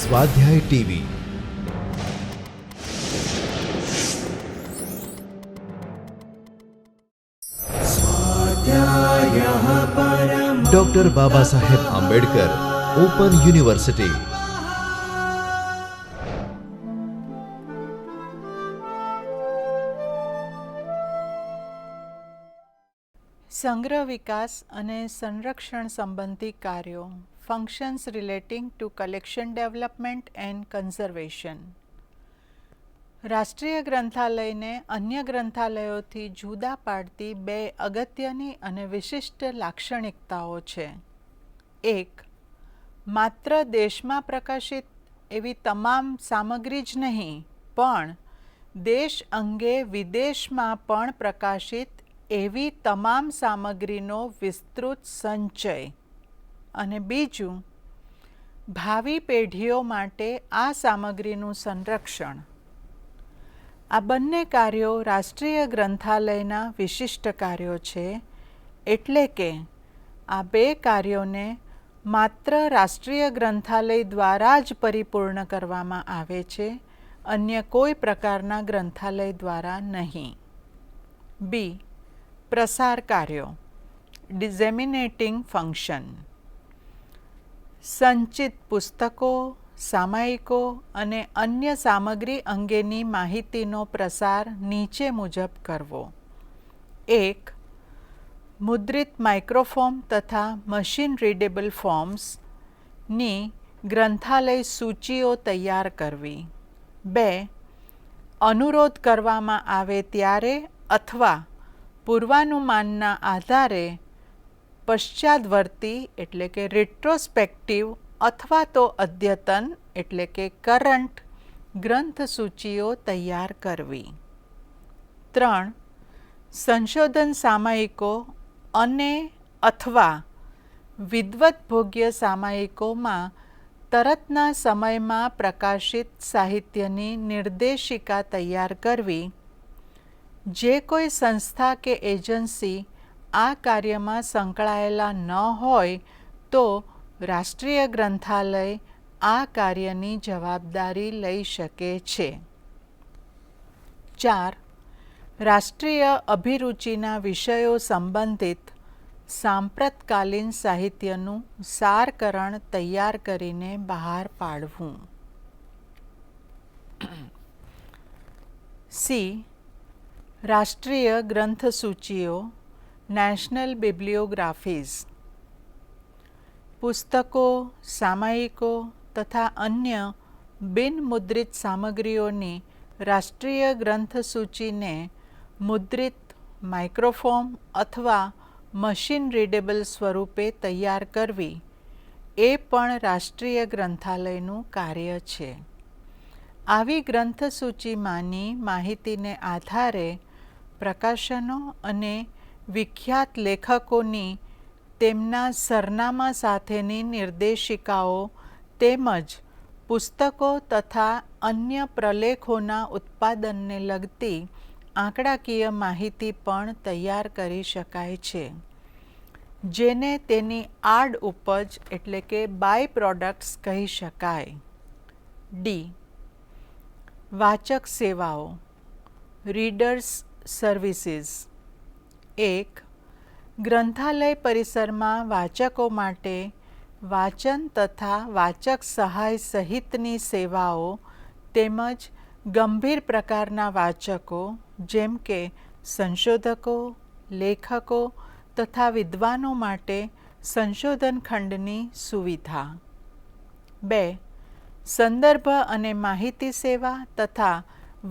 स्वाध्याय TV. Doctor Baba Saheb Ambedkar open university. સંગ્રહ વિકાસ અને સંરક્ષણ સંબંધી કાર્યો functions relating two collection development and conservation. રાષ્ટ્રીય ગ્રંથાલયને અન્ય ગ્રંથાલયોથી જુદા પાડતી બે અગત્યની અને વિશિષ્ટ લાક્ષણિકતાઓ છે. એક, માત્ર દેશમાં પ્રકાશિત એવી તમામ સામગ્રી જ નહીં, પણ દેશ અંગે વિદેશમાં પણ પ્રકાશિત એવી તમામ સામગ્રીનો વિસ્તૃત સંચય. અને બીજું, ભાવિ પેઢીઓ માટે આ સામગ્રીનું સંરક્ષણ. આ બંને કાર્યો રાષ્ટ્રીય ગ્રંથાલયના વિશિષ્ટ કાર્યો છે, એટલે કે આ બે કાર્યોને માત્ર રાષ્ટ્રીય ગ્રંથાલય દ્વારા જ પરિપૂર્ણ કરવામાં આવે છે, અન્ય કોઈ પ્રકારના ગ્રંથાલય દ્વારા નહીં. બી, પ્રસાર કાર્યો ડિસેમિનેટિંગ ફંક્શન. સંચિત પુસ્તકો, સામયિકો અને અન્ય સામગ્રી અંગેની માહિતીનો પ્રસાર નીચે મુજબ કરવો. 1. મુદ્રિત માઇક્રોફોર્મ તથા મશીન રીડેબલ ફોર્મ્સની ગ્રંથાલય સૂચિઓ તૈયાર કરવી. 2. અનુરોધ કરવામાં આવે ત્યારે અથવા પૂર્વાનુમાનના આધારે પશ્ચાદવર્તી એટલે કે રિટ્રોસ્પેક્ટિવ અથવા તો અદ્યતન એટલે કે કરંટ ગ્રંથ સૂચિઓ તૈયાર કરવી. 3. સંશોધન સામયિકો અને અથવા વિદ્વત્ભોગ્ય સામયિકોમાં તરતના સમયમાં પ્રકાશિત સાહિત્યની નિર્દેશિકા તૈયાર કરવી. જે કોઈ સંસ્થા કે એજન્સી આ કાર્યમાં સંકળાયેલા ન હોય તો રાષ્ટ્રીય ગ્રંથાલય આ કાર્યની જવાબદારી લઈ શકે છે. 4. રાષ્ટ્રીય અભિરુચિના વિષયો સંબંધિત સાંપ્રતકાલીન સાહિત્યનું સારકરણ તૈયાર કરીને બહાર પાડવું. સી. રાષ્ટ્રીય ગ્રંથ સૂચિઓ નેશનલ બિબ્લિયોગ્રાફીઝ. પુસ્તકો, સામયિકો તથા અન્ય બિનમુદ્રિત સામગ્રીઓની રાષ્ટ્રીય ગ્રંથ સૂચિને મુદ્રિત, માઇક્રોફોર્મ અથવા મશીન રીડેબલ સ્વરૂપે તૈયાર કરવી એ પણ રાષ્ટ્રીય ગ્રંથાલયનું કાર્ય છે. આવી ગ્રંથ સૂચિમાંની માહિતીને આધારે પ્રકાશનો અને વિખ્યાત લેખકોની તેમના સરનામા સાથેની નિર્દેશિકાઓ તેમજ પુસ્તકો તથા અન્ય પ્રલેખોના ઉત્પાદનને લગતી આંકડાકીય માહિતી પણ તૈયાર કરી શકાય છે, જેને તેની આડઉપજ એટલે કે બાય પ્રોડક્ટ્સ કહી શકાય. ડી. વાચક સેવાઓ રીડર્સ સર્વિસીસ. 1. ગ્રંથાલય પરિસરમાં વાચકો માટે વાચન તથા વાચક સહાય સહિતની સેવાઓ તેમજ ગંભીર પ્રકારના વાચકો જેમ કે સંશોધકો, લેખકો તથા વિદ્વાનો માટે સંશોધન ખંડની સુવિધા. 2. સંદર્ભ અને માહિતી સેવા તથા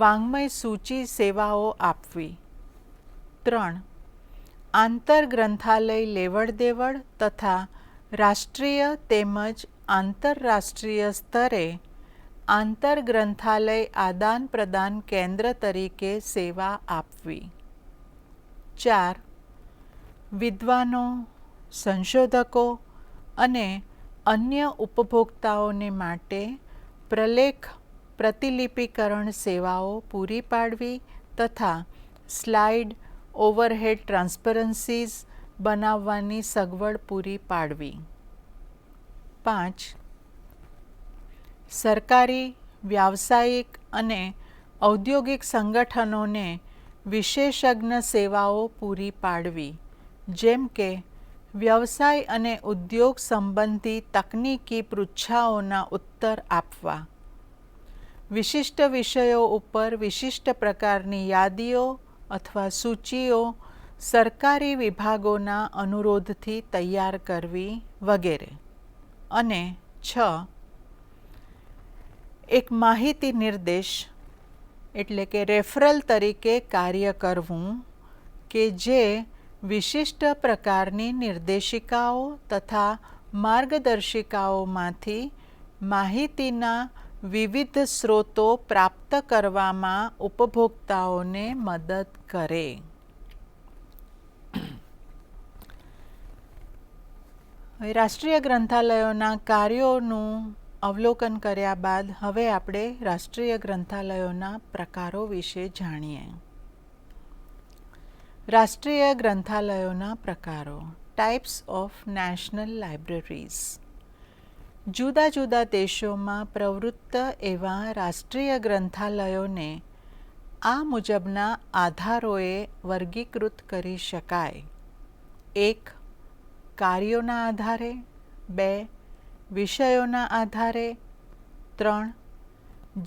વાङ्મય સૂચિ સેવાઓ આપવી. 3. આંતર ગ્રંથાલય લેવડ દેવડ તથા રાષ્ટ્રીય તેમજ આંતરરાષ્ટ્રીય સ્તરે આંતર ગ્રંથાલય આદાન પ્રદાન કેન્દ્ર તરીકે સેવા આપવી. 4. વિદ્વાનો, સંશોધકો અને અન્ય ઉપભોક્તાઓને માટે પ્રલેખ પ્રતિલિપિકરણ સેવાઓ પૂરી પાડવી તથા સ્લાઇડ, ઓવરહેડ ટ્રાન્સપરન્સીઝ બનાવવાની સગવડ પૂરી પાડવી. 5. સરકારી, વ્યાવસાયિક અને ઔદ્યોગિક સંગઠનોને વિશેષજ્ઞ સેવાઓ પૂરી પાડવી, જેમ કે વ્યવસાય અને ઉદ્યોગ સંબંધી તકનીકી પૃચ્છાઓના ઉત્તર આપવા, વિશિષ્ટ વિષયો ઉપર વિશિષ્ટ પ્રકારની યાદીઓ અથવા સૂચિઓ સરકારી વિભાગોના અનુરોધથી તૈયાર કરવી વગેરે. અને 6. એક માહિતી નિર્દેશ એટલે કે રેફરલ તરીકે કાર્ય કરવું કે જે વિશિષ્ટ પ્રકારની નિર્દેશિકાઓ તથા માર્ગદર્શિકાઓમાંથી માહિતીના વિવિધ સ્રોતો પ્રાપ્ત કરવામાં ઉપભોક્તાઓને મદદ કરે. રાષ્ટ્રીય ગ્રંથાલયોના કાર્યોનું અવલોકન કર્યા બાદ હવે આપણે રાષ્ટ્રીય ગ્રંથાલયોના પ્રકારો વિશે જાણીએ. રાષ્ટ્રીય ગ્રંથાલયોના પ્રકારો. Types of national libraries. જુદા જુદા દેશોમાં પ્રવૃત્ત એવા રાષ્ટ્રીય ગ્રંથાલયોને આ મુજબના આધારોએ વર્ગીકૃત કરી શકાય. 1. કાર્યોના આધારે. 2. વિષયોના આધારે. 3.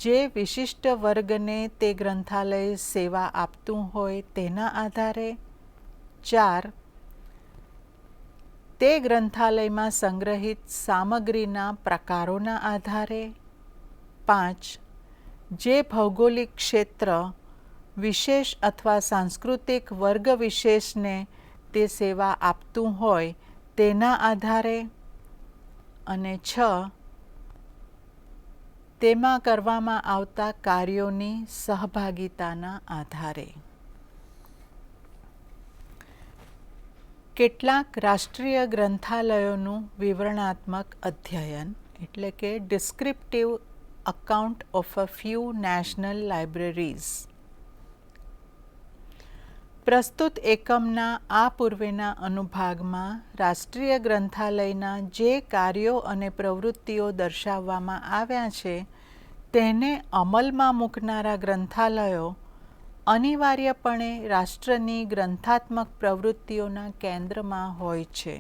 જે વિશિષ્ટ વર્ગને તે ગ્રંથાલય સેવા આપતું હોય તેના આધારે. 4. તે ગ્રંથાલયમાં સંગ્રહિત સામગ્રીના પ્રકારોના આધારે. 5. જે ભૌગોલિક ક્ષેત્ર વિશેષ અથવા સાંસ્કૃતિક વર્ગ વિશેષને તે સેવા આપતું હોય તેના આધારે. અને 6. તેમાં કરવામાં આવતા કાર્યોની સહભાગિતાના આધારે. કેટલાક રાષ્ટ્રીય ગ્રંથાલયોનું વિવરણાત્મક અધ્યયન એટલે કે descriptive account of a few national libraries. પ્રસ્તુત એકમના આ પૂર્વેના અનુભાગમાં રાષ્ટ્રીય ગ્રંથાલયના જે કાર્યો અને પ્રવૃત્તિઓ દર્શાવવામાં આવ્યા છે તેને અમલમાં મૂકનારા ગ્રંથાલયો અનિવાર્યપણે રાષ્ટ્રની ગ્રંથાત્મક પ્રવૃત્તિઓના કેન્દ્રમાં હોય છે.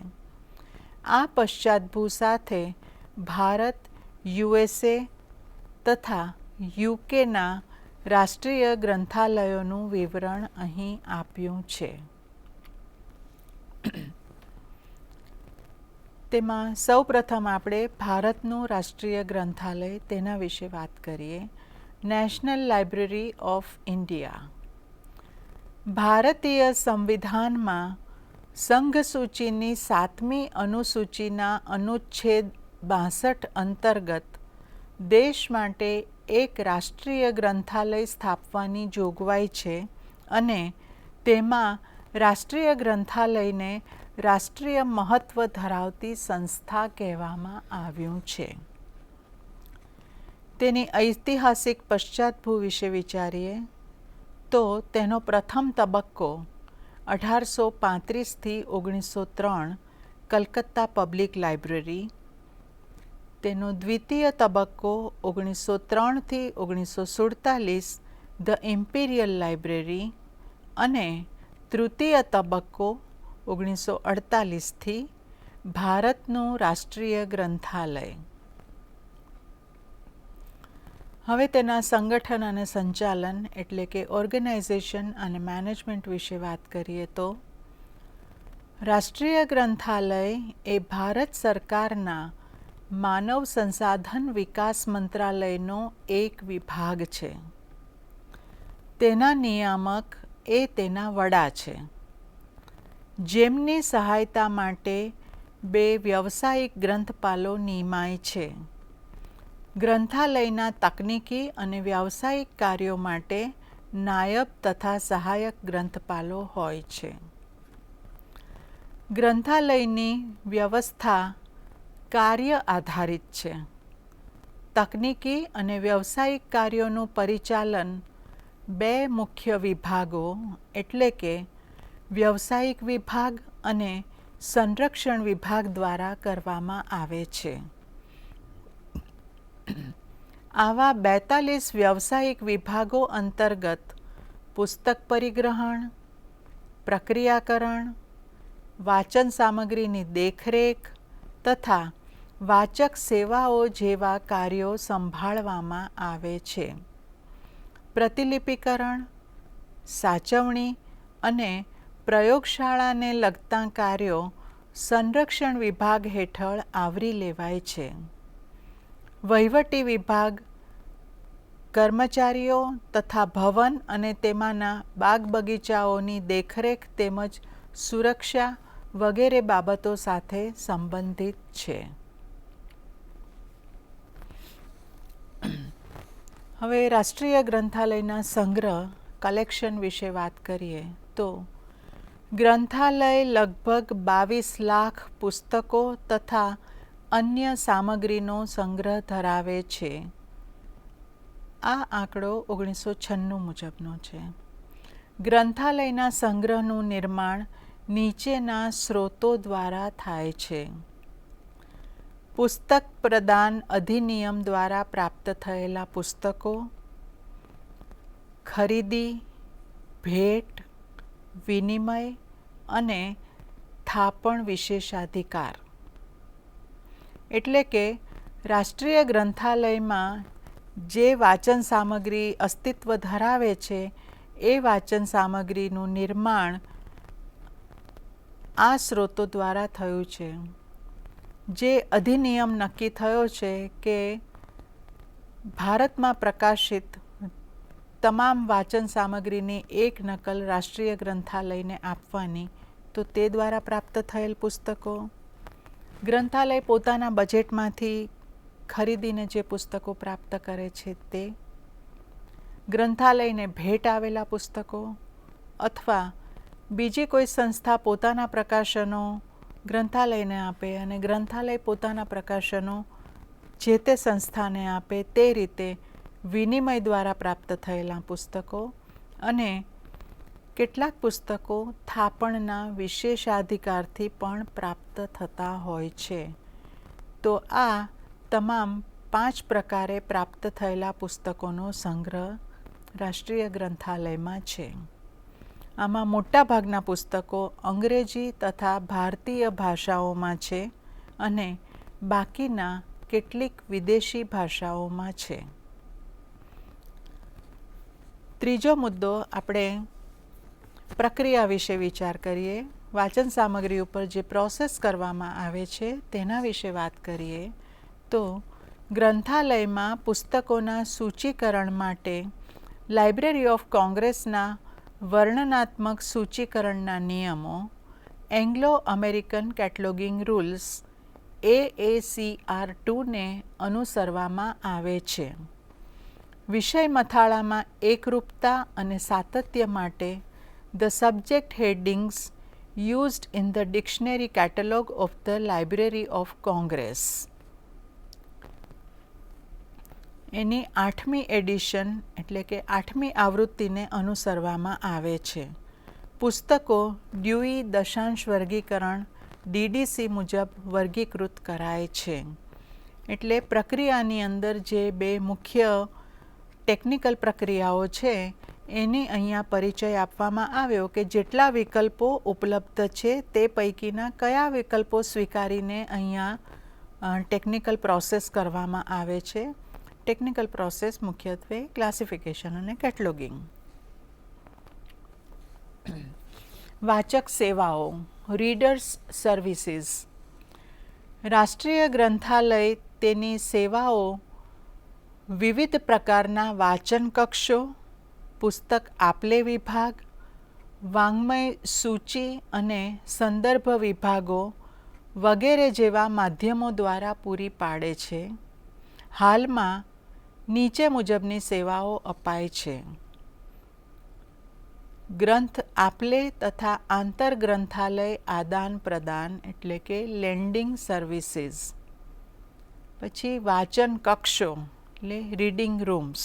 આ પશ્ચાદભૂ સાથે ભારત, USA તથા UKના રાષ્ટ્રીય ગ્રંથાલયોનું વિવરણ અહીં આપ્યું છે. તેમાં સૌપ્રથમ આપણે ભારતનું રાષ્ટ્રીય ગ્રંથાલય તેના વિશે વાત કરીએ. National library of India. ભારતીય સંવિધાનમાં સંઘ સૂચિની 7મી અનુસૂચિના અનુચ્છેદ 62 અંતર્ગત દેશ માટે એક રાષ્ટ્રીય ગ્રંથાલય સ્થાપવાની જોગવાઈ છે અને તેમાં રાષ્ટ્રીય ગ્રંથાલયને રાષ્ટ્રીય મહત્ત્વ ધરાવતી સંસ્થા કહેવામાં આવ્યું છે. તેની ઐતિહાસિક પશ્ચાદભૂ વિશે વિચારીએ તો તેનો પ્રથમ તબક્કો 1835થી 1903 કલકત્તા પબ્લિક લાઇબ્રેરી, તેનો દ્વિતીય તબક્કો 1903થી 1947 ધ ઇમ્પિરિયલ લાઇબ્રેરી અને તૃતીય તબક્કો 1948થી ભારતનું રાષ્ટ્રીય ગ્રંથાલય. હવે તેના સંગઠન અને સંચાલન એટલે કે ઓર્ગેનાઇઝેશન અને મેનેજમેન્ટ વિશે વાત કરીએ તો રાષ્ટ્રીય ગ્રંથાલય એ ભારત સરકારના માનવ સંસાધન વિકાસ મંત્રાલયનો એક વિભાગ છે. તેના નિયામક એ તેના વડા છે, જેમની સહાયતા માટે 2 વ્યવસાયિક ગ્રંથપાલો નિમાય છે. ગ્રંથાલયના તકનીકી અને વ્યાવસાયિક કાર્યો માટે નાયબ તથા સહાયક ગ્રંથપાલો હોય છે. ગ્રંથાલયની વ્યવસ્થા કાર્ય આધારિત છે. તકનીકી અને વ્યવસાયિક કાર્યોનું પરિચાલન 2 મુખ્ય વિભાગો એટલે કે વ્યવસાયિક વિભાગ અને સંરક્ષણ વિભાગ દ્વારા કરવામાં આવે છે. આવા 42 વ્યવસાયિક વિભાગો અંતર્ગત પુસ્તક પરિગ્રહણ, પ્રક્રિયાકરણ, વાંચન સામગ્રીની દેખરેખ તથા વાચક સેવાઓ જેવા કાર્યો સંભાળવામાં આવે છે. પ્રતિલિપિકરણ, સાચવણી અને પ્રયોગશાળાને લગતા કાર્યો સંરક્ષણ વિભાગ હેઠળ આવરી લેવાય છે. વહીવટી વિભાગ કર્મચારીઓ તથા ભવન અને તેમાંના બાગ બગીચાઓની દેખરેખ તેમજ સુરક્ષા વગેરે બાબતો સાથે સંબંધિત છે. હવે રાષ્ટ્રીય ગ્રંથાલયના સંગ્રહ કલેક્શન વિશે વાત કરીએ તો ગ્રંથાલય લગભગ 22 લાખ પુસ્તકો તથા અન્ય સામગ્રીનો સંગ્રહ ધરાવે છે. આ આંકડો 1996 મુજબનો છે. ગ્રંથાલયના સંગ્રહનું નિર્માણ નીચેના સ્ત્રોતો દ્વારા થાય છે. પુસ્તક પ્રદાન અધિનિયમ દ્વારા પ્રાપ્ત થયેલા પુસ્તકો, ખરીદી, ભેટ, વિનિમય અને થાપણ વિશેષાધિકાર. એટલે કે રાષ્ટ્રીય ગ્રંથાલયમાં જે વાંચન સામગ્રી અસ્તિત્વ ધરાવે છે એ વાંચન સામગ્રીનું નિર્માણ આ સ્ત્રોતો દ્વારા થયું છે. જે અધિનિયમ નક્કી થયો છે કે ભારતમાં પ્રકાશિત તમામ વાંચન સામગ્રીની એક નકલ રાષ્ટ્રીય ગ્રંથાલયને આપવાની, તો તે દ્વારા પ્રાપ્ત થયેલ પુસ્તકો, ગ્રંથાલય પોતાના બજેટમાંથી ખરીદીને જે પુસ્તકો પ્રાપ્ત કરે છે તે, ગ્રંથાલયને ભેટ આવેલા પુસ્તકો અથવા બીજી કોઈ સંસ્થા પોતાના પ્રકાશનો ગ્રંથાલયને આપે અને ગ્રંથાલય પોતાના પ્રકાશનો જે તે સંસ્થાને આપે, તે રીતે વિનિમય દ્વારા પ્રાપ્ત થયેલા પુસ્તકો અને કેટલાક પુસ્તકો થાપણના વિશેષાધિકારથી પણ પ્રાપ્ત થતા હોય છે. તો આ તમામ 5 પ્રકારે પ્રાપ્ત થયેલા પુસ્તકોનો સંગ્રહ રાષ્ટ્રીય ગ્રંથાલયમાં છે. આમાં મોટાભાગના પુસ્તકો અંગ્રેજી તથા ભારતીય ભાષાઓમાં છે અને બાકીના કેટલીક વિદેશી ભાષાઓમાં છે. ત્રીજો મુદ્દો, આપણે પ્રક્રિયા વિશે વિચાર કરીએ. વાંચન સામગ્રી ઉપર જે પ્રોસેસ કરવામાં આવે છે તેના વિશે વાત કરીએ તો ગ્રંથાલયમાં પુસ્તકોના સૂચીકરણ માટે લાઇબ્રેરી ઓફ કોંગ્રેસના વર્ણનાત્મક સૂચીકરણના નિયમો એંગ્લો અમેરિકન કેટલોગિંગ રૂલ્સ AACR2 ને અનુસરવામાં આવે છે. વિષય મથાળામાં એકરૂપતા અને સાતત્ય માટે the subject headings used in the dictionary catalog of the Library of Congress એની 8મી એડિશન એટલે કે 8મી આવૃત્તિને અનુસરવામાં આવે છે. પુસ્તકો ડ્યુઈ દશાંશ વર્ગીકરણ DDC મુજબ વર્ગીકૃત કરાય છે. એટલે પ્રક્રિયાની અંદર જે 2 મુખ્ય ટેકનિકલ પ્રક્રિયાઓ છે એની અહીંયા પરિચય આપવામાં આવ્યો કે જેટલા વિકલ્પો ઉપલબ્ધ છે તે પૈકીના કયા વિકલ્પો સ્વીકારીને અહીંયા ટેકનિકલ પ્રોસેસ કરવામાં આવે છે. ટેકનિકલ પ્રોસેસ મુખ્યત્વે ક્લાસિફિકેશન અને કેટલોગિંગ. વાચક સેવાઓ, રીડર્સ સર્વિસીસ. રાષ્ટ્રીય ગ્રંથાલય તેની સેવાઓ વિવિધ પ્રકારના વાંચન કક્ષો, પુસ્તક આપલે વિભાગ, વાંગ્મય સૂચિ અને સંદર્ભ વિભાગો વગેરે જેવા માધ્યમો દ્વારા પૂરી પાડે છે. હાલમાં નીચે મુજબની સેવાઓ અપાય છે. ગ્રંથ આપલે તથા આંતર ગ્રંથાલય આદાન પ્રદાન એટલે કે લેન્ડિંગ સર્વિસીસ. પછી વાચન કક્ષો એટલે રીડિંગ રૂમ્સ.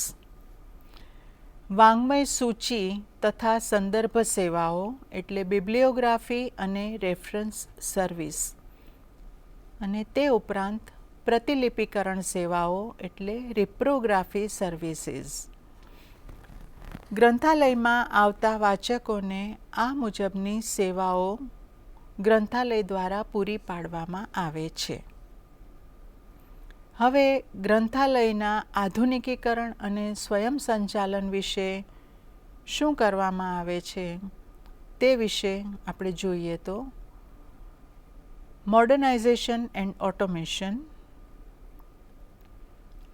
વાંગ્મય સૂચિ તથા સંદર્ભ સેવાઓ એટલે બિબ્લિયોગ્રાફી અને રેફરન્સ સર્વિસ. અને તે ઉપરાંત પ્રતિલિપિકરણ સેવાઓ એટલે રિપ્રોગ્રાફી સર્વિસીસ. ગ્રંથાલયમાં આવતા વાચકોને આ મુજબની સેવાઓ ગ્રંથાલય દ્વારા પૂરી પાડવામાં આવે છે. હવે ગ્રંથાલયના આધુનિકીકરણ અને સ્વયં સંચાલન વિશે શું કરવામાં આવે છે તે વિશે આપણે જોઈએ તો મોડર્નાઇઝેશન એન્ડ ઓટોમેશન.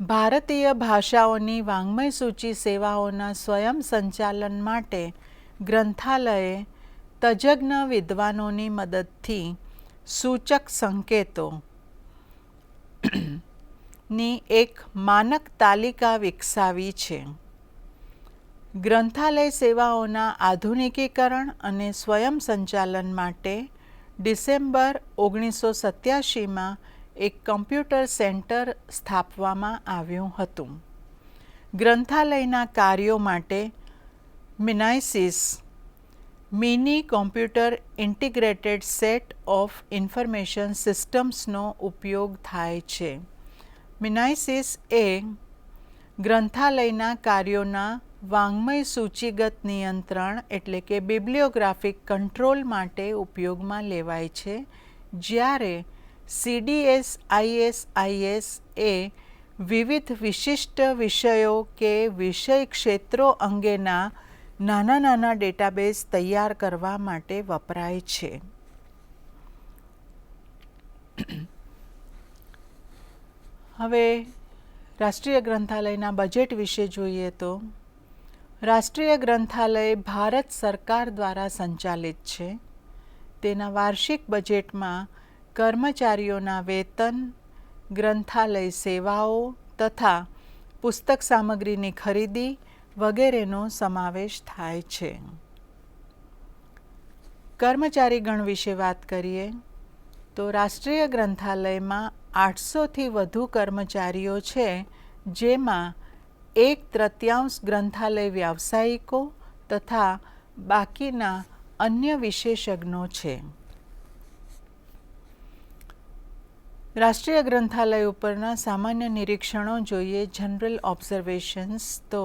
ભારતીય ભાષાઓની વાङ्મય સૂચિ સેવાઓના સ્વયં સંચાલન માટે ગ્રંથાલયે તજજ્ઞ વિદ્વાનોની મદદથી સૂચક સંકેતો ની એક માનક તાલિકા વિકસાવી છે. ગ્રંથાલય સેવાઓના આધુનિકીકરણ અને સ્વયં સંચાલન માટે ડિસેમ્બર 1987માં એક કમ્પ્યુટર સેન્ટર સ્થાપવામાં આવ્યું હતું. ગ્રંથાલયના કાર્યો માટે MINISIS mini computer integrated set of information સિસ્ટમ્સનો ઉપયોગ થાય છે. મિનાઇસિસ એ ગ્રંથાલયના કાર્યોના વાङ्મય સૂચિગત નિયંત્રણ એટલે કે બિબ્લિયોગ્રાફિક કંટ્રોલ માટે ઉપયોગમાં લેવાય છે, જ્યારે CDS-IS-IS એ વિવિધ વિશિષ્ટ વિષયો કે વિષય ક્ષેત્રો અંગેના નાના નાના ડેટાબેઝ તૈયાર કરવા માટે વપરાય છે. હવે રાષ્ટ્રીય ગ્રંથાલયના બજેટ વિશે જોઈએ તો રાષ્ટ્રીય ગ્રંથાલય ભારત સરકાર દ્વારા સંચાલિત છે. તેના વાર્ષિક બજેટમાં કર્મચારીઓના વેતન, ગ્રંથાલય સેવાઓ તથા પુસ્તક સામગ્રીની ખરીદી વગેરેનો સમાવેશ થાય છે. કર્મચારીગણ વિશે વાત કરીએ તો રાષ્ટ્રીય ગ્રંથાલયમાં 800થી વધુ કર્મચારીઓ છે, જેમાં 1/3 ગ્રંથાલય વ્યાવસાયિકો તથા બાકીના અન્ય વિશેષજ્ઞો છે. રાષ્ટ્રીય ગ્રંથાલય ઉપરના સામાન્ય નિરીક્ષણો જોઈએ. જનરલ ઓબ્ઝર્વેશન્સ તો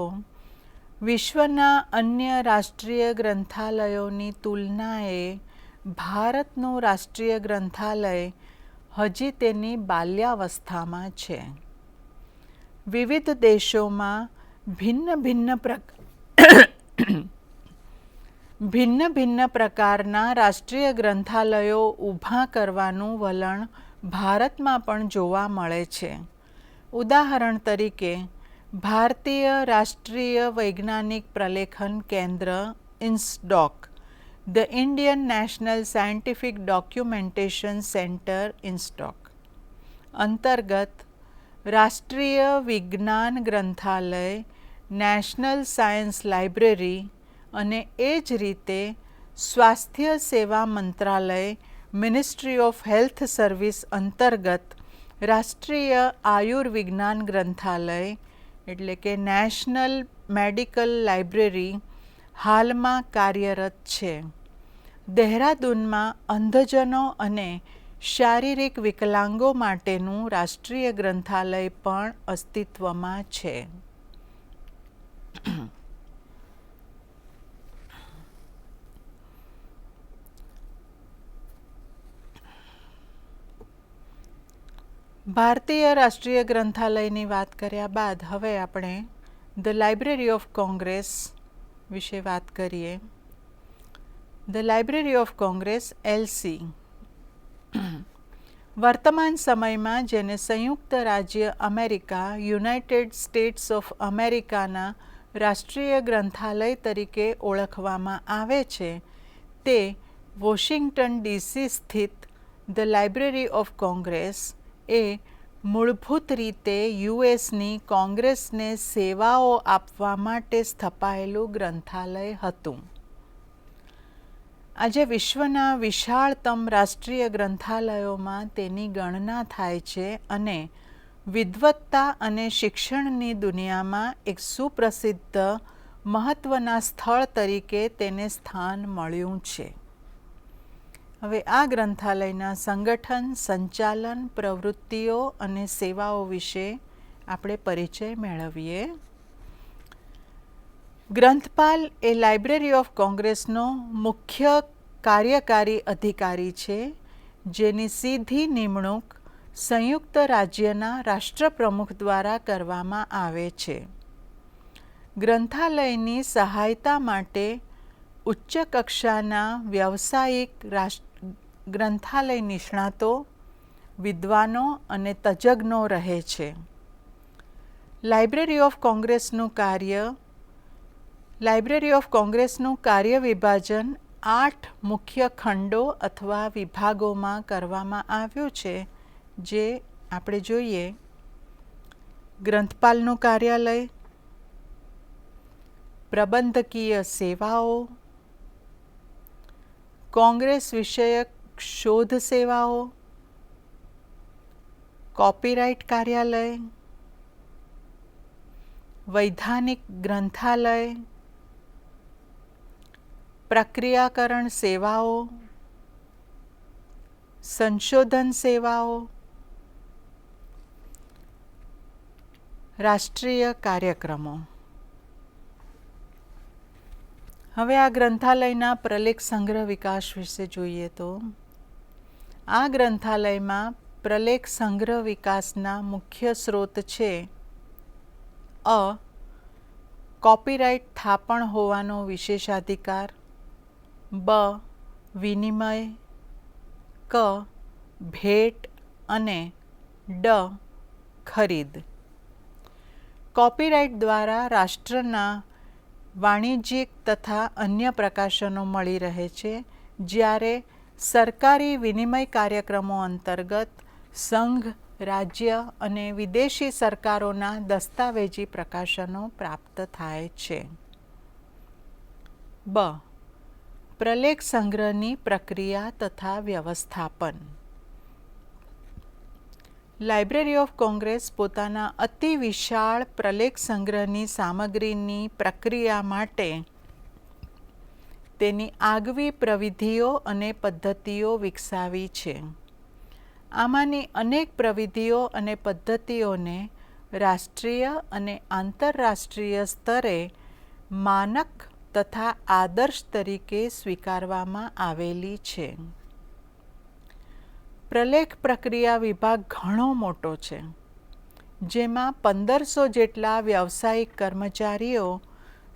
વિશ્વના અન્ય રાષ્ટ્રીય ગ્રંથાલયોની તુલનાએ ભારતનું રાષ્ટ્રીય ગ્રંથાલય હજી તેની બાલ્યાવસ્થામાં છે. વિવિધ દેશોમાં ભિન્ન ભિન્ન પ્રકારના રાષ્ટ્રીય ગ્રંથાલયો ઊભા કરવાનું વલણ ભારતમાં પણ જોવા મળે છે. ઉદાહરણ તરીકે ભારતીય રાષ્ટ્રીય વૈજ્ઞાનિક પ્રલેખન કેન્દ્ર INSDOC, the Indian national scientific documentation centre INSDOC અંતર્ગત રાષ્ટ્રીય વિજ્ઞાન ગ્રંથાલય, નેશનલ સાયન્સ લાઇબ્રેરી અને એ જ રીતે સ્વાસ્થ્ય સેવા મંત્રાલય મિનિસ્ટ્રી ઓફ હેલ્થ સર્વિસ અંતર્ગત રાષ્ટ્રીય આયુર્વિજ્ઞાન ગ્રંથાલય એટલે કે નેશનલ મેડિકલ લાઇબ્રેરી હાલમાં કાર્યરત છે. દહેરાદૂનમાં અંધજનો અને શારીરિક વિકલાંગો માટેનું રાષ્ટ્રીય ગ્રંથાલય પણ અસ્તિત્વમાં છે. ભારતીય રાષ્ટ્રીય ગ્રંથાલયની વાત કર્યા બાદ હવે આપણે ધ લાઇબ્રેરી ઓફ કોંગ્રેસ વિશે વાત કરીએ. The library of Congress LC વર્તમાન સમયમાં જેને સંયુક્ત રાજ્ય અમેરિકા, યુનાઇટેડ સ્ટેટ્સ ઓફ અમેરિકાના રાષ્ટ્રીય ગ્રંથાલય તરીકે ઓળખવામાં આવે છે, તે વોશિંગ્ટન DC સ્થિત ધ લાઇબ્રેરી ઓફ કોંગ્રેસ એ મૂળભૂત રીતે યુએસની કોંગ્રેસને સેવાઓ આપવા માટે સ્થપાયેલું ગ્રંથાલય હતું. આજે વિશ્વના વિશાળતમ રાષ્ટ્રીય ગ્રંથાલયોમાં તેની ગણના થાય છે અને વિદ્વત્તા અને શિક્ષણની દુનિયામાં એક સુપ્રસિદ્ધ મહત્ત્વના સ્થળ તરીકે તેને સ્થાન મળ્યું છે. હવે આ ગ્રંથાલયના સંગઠન, સંચાલન, પ્રવૃત્તિઓ અને સેવાઓ વિશે આપણે પરિચય મેળવીએ. ગ્રંથપાલ એ લાઇબ્રેરી ઓફ કોંગ્રેસનો મુખ્ય કાર્યકારી અધિકારી છે, જેની સીધી નિમણૂક સંયુક્ત રાજ્યના રાષ્ટ્રપ્રમુખ દ્વારા કરવામાં આવે છે. ગ્રંથાલયની સહાયતા માટે ઉચ્ચ કક્ષાના વ્યવસાયિક ગ્રંથાલય નિષ્ણાતો, વિદ્વાનો અને તજજ્ઞો રહે છે. લાઇબ્રેરી ઓફ કોંગ્રેસનું કાર્ય વિભાજન 8 મુખ્ય ખંડો અથવા વિભાગોમાં કરવામાં આવ્યું છે, જે આપણે જોઈએ. ગ્રંથપાલનું કાર્યાલય, પ્રબંધકીય સેવાઓ, કોંગ્રેસ વિષયક શોધ સેવાઓ, કોપીરાઇટ કાર્યાલય, વૈધાનિક ગ્રંથાલય, પ્રક્રિયાકરણ સેવાઓ, સંશોધન સેવાઓ, રાષ્ટ્રીય કાર્યક્રમો. હવે આ ગ્રંથાલયના પ્રલેખ સંગ્રહ વિકાસ વિશે જોઈએ તો આ ગ્રંથાલયમાં પ્રલેખ સંગ્રહ વિકાસના મુખ્ય સ્ત્રોત છે: અ. કોપીરાઇટ થાપણ હોવાનો વિશેષાધિકાર, બ. વિનિમય, ક. ભેટ અને ડ. ખરીદ. કોપીરાઇટ દ્વારા રાષ્ટ્રના વાણિજ્યિક તથા અન્ય પ્રકાશનો મળી રહે છે, જ્યારે સરકારી વિનિમય કાર્યક્રમો અંતર્ગત સંઘ, રાજ્ય અને વિદેશી સરકારોના દસ્તાવેજી પ્રકાશનો પ્રાપ્ત થાય છે. બ. પ્રલેખ સંગ્રહની પ્રક્રિયા તથા વ્યવસ્થાપન. લાઇબ્રેરી ઓફ કોંગ્રેસ પોતાના અતિ વિશાળ પ્રલેખ સંગ્રહની સામગ્રીની પ્રક્રિયા માટે તેની આગવી પ્રવિધિઓ અને પદ્ધતિઓ વિકસાવી છે. આમાંની અનેક પ્રવિધિઓ અને પદ્ધતિઓને રાષ્ટ્રીય અને આંતરરાષ્ટ્રીય સ્તરે માનક તથા આદર્શ તરીકે સ્વીકારવામાં આવેલી છે. પ્રલેખ પ્રક્રિયા વિભાગ ઘણો મોટો છે, જેમાં 1500 જેટલા વ્યાવસાયિક કર્મચારીઓ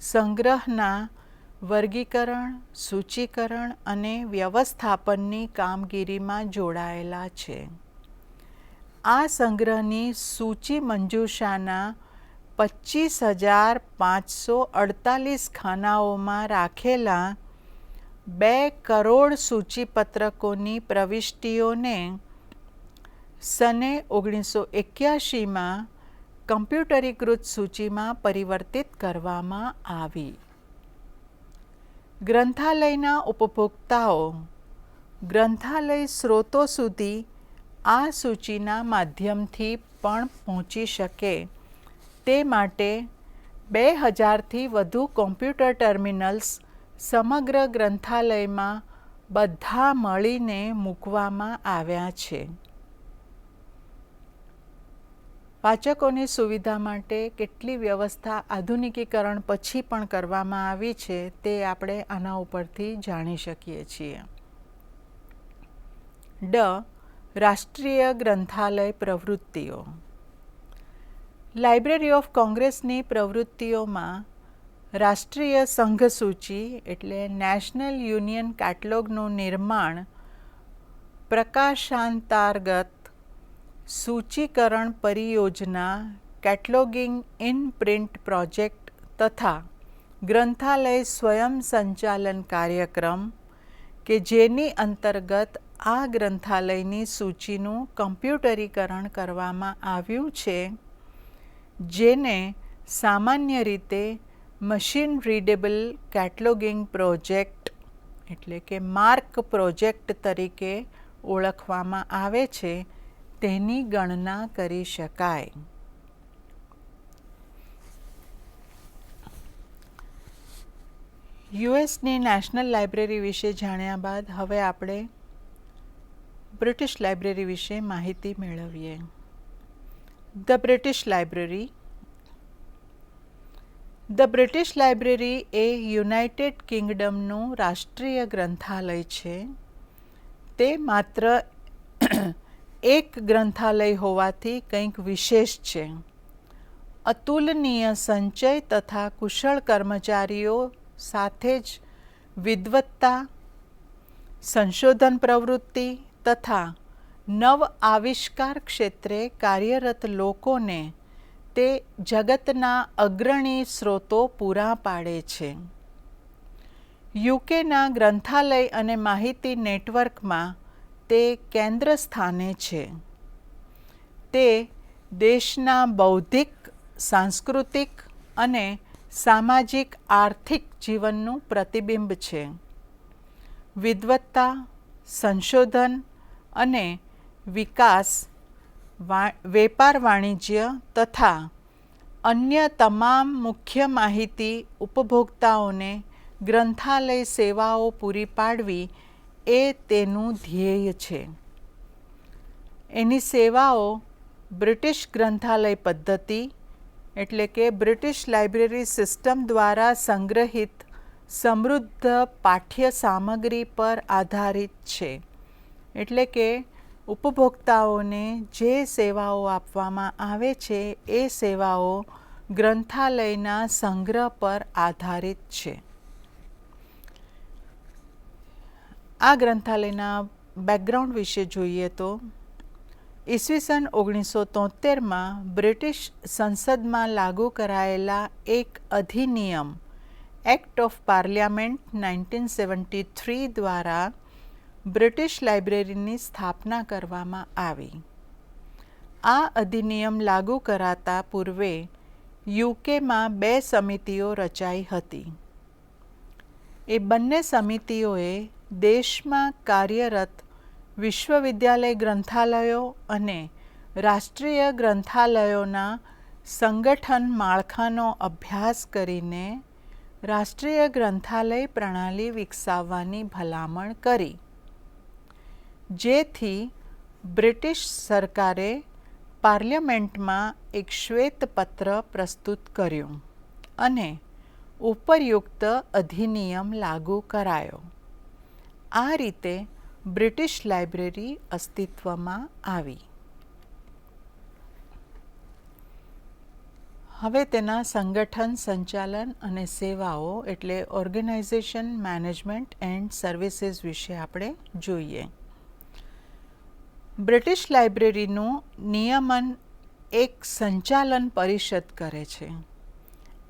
સંગ્રહના વર્ગીકરણ, સૂચીકરણ અને વ્યવસ્થાપનની કામગીરીમાં જોડાયેલા છે. આ સંગ્રહની સૂચિ મંજૂષાના 25,548 ખાનાઓમાં રાખેલા 2 કરોડ સૂચિપત્રકોની પ્રવિષ્ટિઓને સને 1981માં કમ્પ્યુટરીકૃત સૂચિમાં પરિવર્તિત કરવામાં આવી. ગ્રંથાલયના ઉપભોક્તાઓ ગ્રંથાલય સ્ત્રોતો સુધી આ સૂચિના માધ્યમથી પણ પહોંચી શકે તે માટે 2000થી વધુ કોમ્પ્યુટર ટર્મિનલ્સ સમગ્ર ગ્રંથાલયમાં બધા મળીને મૂકવામાં આવ્યા છે. વાચકોની સુવિધા માટે કેટલી વ્યવસ્થા આધુનિકીકરણ પછી પણ કરવામાં આવી છે તે આપણે આના ઉપરથી જાણી શકીએ છીએ. ડ. રાષ્ટ્રીય ગ્રંથાલય પ્રવૃત્તિઓ. લાઇબ્રેરી ઓફ કોંગ્રેસની પ્રવૃત્તિઓમાં રાષ્ટ્રીય સંઘસૂચિ એટલે નેશનલ યુનિયન કેટલોગનું નિર્માણ, પ્રકાશાંતર્ગત સૂચિકરણ પરિયોજના કેટલોગિંગ ઇન પ્રિન્ટ પ્રોજેક્ટ તથા ગ્રંથાલય સ્વયં સંચાલન કાર્યક્રમ કે જેની અંતર્ગત આ ગ્રંથાલયની સૂચિનું કમ્પ્યુટરીકરણ કરવામાં આવ્યું છે, જેને સામાન્ય રીતે મશીન રીડેબલ કેટલોગિંગ પ્રોજેક્ટ એટલે કે માર્ક પ્રોજેક્ટ તરીકે ઓળખવામાં આવે છે, તેની ગણના કરી શકાય. યુએસની નેશનલ લાઇબ્રેરી વિશે જાણ્યા બાદ હવે આપણે બ્રિટિશ લાઇબ્રેરી વિશે માહિતી મેળવીએ. The British library. The British library એ યુનાઇટેડ કિંગડમનું રાષ્ટ્રીય ગ્રંથાલય છે. તે માત્ર એક ગ્રંથાલય હોવાથી કંઈક વિશેષ છે. અતુલનીય સંચય તથા કુશળ કર્મચારીઓ સાથે જ વિદ્વત્તા, સંશોધન પ્રવૃત્તિ તથા નવ આવિષ્કાર ક્ષેત્રે કાર્યરત લોકોને તે જગતના અગ્રણી સ્રોતો પૂરા પાડે છે. યુકેના ગ્રંથાલય અને માહિતી નેટવર્કમાં તે કેન્દ્ર સ્થાને છે. તે દેશના બૌદ્ધિક, સાંસ્કૃતિક અને સામાજિક આર્થિક જીવનનું પ્રતિબિંબ છે. વિદ્વત્તા, સંશોધન અને વિકાસ, વેપાર વાણિજ્ય તથા અન્ય તમામ મુખ્ય માહિતી ઉપભોક્તાઓને ગ્રંથાલય સેવાઓ પૂરી પાડવી એ તેનું ધ્યેય છે. એની સેવાઓ બ્રિટિશ ગ્રંથાલય પદ્ધતિ એટલે કે બ્રિટિશ લાઇબ્રેરી સિસ્ટમ દ્વારા સંગ્રહિત સમૃદ્ધ પાઠ્ય સામગ્રી પર આધારિત છે. એટલે કે ઉપભોક્તાઓને જે સેવાઓ આપવામાં આવે છે એ સેવાઓ ગ્રંથાલયના સંગ્રહ પર આધારિત છે. આ ગ્રંથાલયના બેકગ્રાઉન્ડ વિશે જોઈએ તો ઈસવીસન 1973માં બ્રિટિશ સંસદમાં લાગુ કરાયેલા એક અધિનિયમ એક્ટ ઓફ પાર્લિયામેન્ટ 1973 દ્વારા બ્રિટિશ લાઇબ્રેરીની સ્થાપના કરવામાં આવી. આ અધિનિયમ લાગુ કરાતા પૂર્વે યુકેમાં 2 સમિતિઓ રચાઈ હતી. એ બંને સમિતિઓએ દેશમાં કાર્યરત વિશ્વવિદ્યાલય ગ્રંથાલયો અને રાષ્ટ્રીય ગ્રંથાલયોના સંગઠન માળખાનો અભ્યાસ કરીને રાષ્ટ્રીય ગ્રંથાલય પ્રણાલી વિકસાવવાની ભલામણ કરી. જેથી બ્રિટિશ સરકારે પાર્લિયામેન્ટમાં એક શ્વેતપત્ર પ્રસ્તુત કર્યું અને ઉપરયુક્ત અધિનિયમ લાગુ કરાયો. આ રીતે બ્રિટિશ લાઇબ્રેરી અસ્તિત્વમાં આવી. હવે તેના સંગઠન, સંચાલન અને સેવાઓ એટલે ઓર્ગેનાઇઝેશન, મેનેજમેન્ટ એન્ડ સર્વિસીસ વિશે આપણે જોઈએ. બ્રિટિશ લાઇબ્રેરીનું નિયમન એક સંચાલન પરિષદ કરે છે.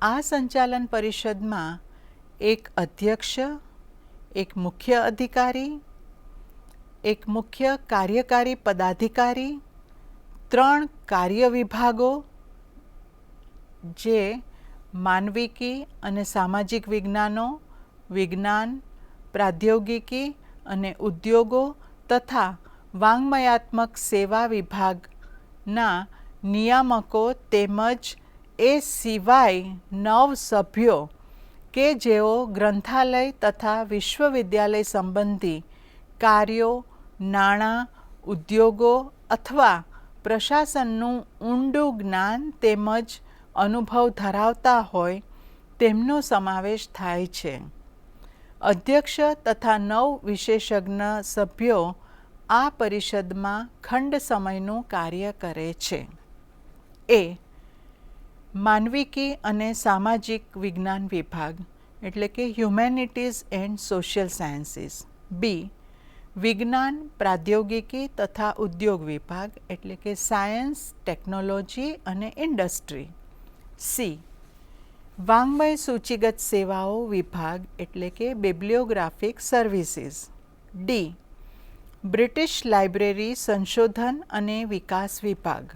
આ સંચાલન પરિષદમાં એક અધ્યક્ષ, એક મુખ્ય અધિકારી, એક મુખ્ય કાર્યકારી પદાધિકારી, 3 કાર્ય વિભાગો જે માનવિકી અને સામાજિક વિજ્ઞાનો, વિજ્ઞાન, પ્રાદ્યોગિકી અને ઉદ્યોગો તથા વાંગ્મયાત્મક સેવા વિભાગના નિયામકો તેમજ એ સિવાય 9 સભ્યો કે જેઓ ગ્રંથાલય તથા વિશ્વવિદ્યાલય સંબંધી કાર્યો, નાણાં, ઉદ્યોગો અથવા પ્રશાસનનું ઊંડું જ્ઞાન તેમજ અનુભવ ધરાવતા હોય તેમનો સમાવેશ થાય છે. અધ્યક્ષ તથા 9 વિશેષજ્ઞ સભ્યો આ પરિષદમાં ખંડ સમયનું કાર્ય કરે છે. એ માનવિકી અને સામાજિક વિજ્ઞાન વિભાગ એટલે કે હ્યુમેનિટીઝ એન્ડ સોશિયલ સાયન્સીસ. બી વિજ્ઞાન, પ્રાદ્યોગિકી તથા ઉદ્યોગ વિભાગ એટલે કે સાયન્સ, ટેકનોલોજી અને ઇન્ડસ્ટ્રી. સી વાંગ્મય સૂચિગત સેવાઓ વિભાગ એટલે કે બિબ્લિયોગ્રાફિક સર્વિસીસ. ડી બ્રિટિશ લાઇબ્રેરી સંશોધન અને વિકાસ વિભાગ,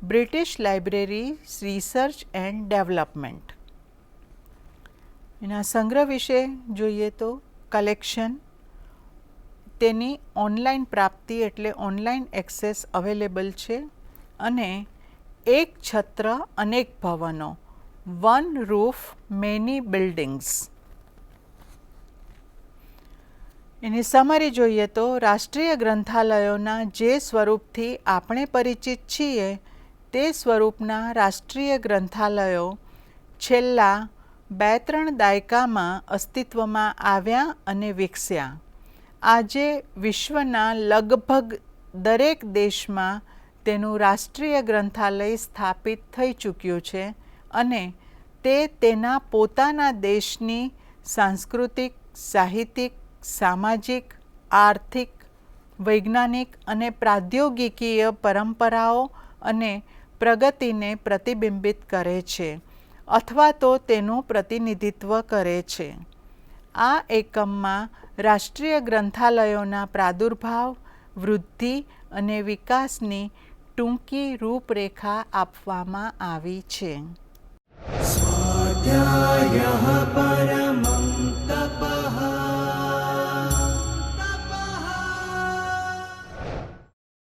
British library research and development. એના સંગ્રહ વિશે જોઈએ તો કલેક્શન, તેની ઓનલાઈન પ્રાપ્તિ એટલે ઓનલાઈન એક્સેસ અવેલેબલ છે અને એક છત્ર અનેક ભવનો, વન રૂફ મેની બિલ્ડિંગ્સ. એની સમરી જોઈએ તો રાષ્ટ્રીય ગ્રંથાલયોના જે સ્વરૂપથી આપણે પરિચિત છીએ તે સ્વરૂપના રાષ્ટ્રીય ગ્રંથાલયો છેલ્લા 2-3 દાયકામાં અસ્તિત્વમાં આવ્યા અને વિકસ્યા. આજે વિશ્વના લગભગ દરેક દેશમાં તેનું રાષ્ટ્રીય ગ્રંથાલય સ્થાપિત થઈ ચૂક્યું છે અને તે તેના પોતાના દેશની સાંસ્કૃતિક, સાહિત્યિક, સામાજિક, આર્થિક, વૈજ્ઞાનિક અને પ્રાદ્યોગિકીય પરંપરાઓ અને પ્રગતિને પ્રતિબિંબિત કરે છે અથવા તો તેનું પ્રતિનિધિત્વ કરે છે. આ એકમમાં રાષ્ટ્રીય ગ્રંથાલયોના પ્રાદુર્ભાવ, વૃદ્ધિ અને વિકાસની ટૂંકી રૂપરેખા આપવામાં આવી છે. સ્વાધ્યાયઃ પરમઃ